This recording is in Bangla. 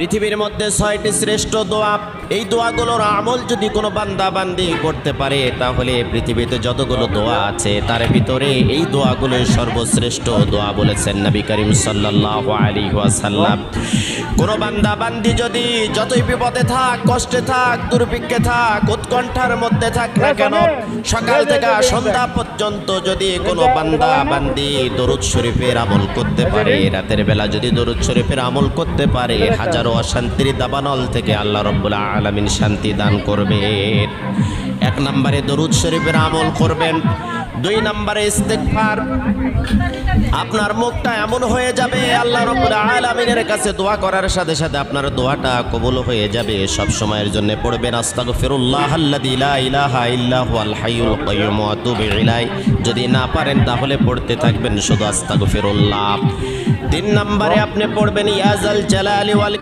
পৃথিবীর মধ্যে 6টি শ্রেষ্ঠ দোয়া। এই দোয়াগুলোর আমল যদি কোনো বান্দা বান্দি করতে পারে তাহলে পৃথিবীতে যতগুলো দোয়া আছে তার ভিতরে এই দোয়াগুলো সর্বশ্রেষ্ঠ দোয়া বলেছেন নবী করিম সাল্লাল্লাহু আলাইহি ওয়াসাল্লাম। কোনো বান্দা বান্দি যদি যতই বিপদে থাক, কষ্টে থাক, দুর্ভিক্ষে থাক, উৎকণ্ঠার মধ্যে থাক না কেন, সকাল থেকে সন্ধ্যা পর্যন্ত যদি কোনো বান্দা বান্দি দরুদ শরীফের আমল করতে পারে, রাতের বেলা যদি দরুদ শরীফের আমল করতে পারে, হাজারো অশান্তির দাবানল থেকে আল্লাহ রাব্বুল আলামিন শান্তি দান করবেন। 1 নম্বরে দরুদ শরীফের আমল করবেন। 2 নম্বরে ইস্তিগফার। আপনার মুখটা এমন হয়ে যাবে আল্লাহ রাব্বুল আলামিনের কাছে দোয়া করার সাথে সাথে আপনার দোয়াটা কবুল হয়ে যাবে। সব সময়ের জন্য পড়বেন আস্তাগফিরুল্লাহাল্লাযী লা ইলাহা ইল্লা হুয়াল হাইয়ুল কাইয়্যুম ওয়া আতুবু ইলাইহি। যদি না পারেন তাহলে পড়তে থাকবেন শুধু আস্তাগফিরুল্লাহ। 3 নম্বরে আপনি পড়বেন ইয়া যাল জালালি ওয়াল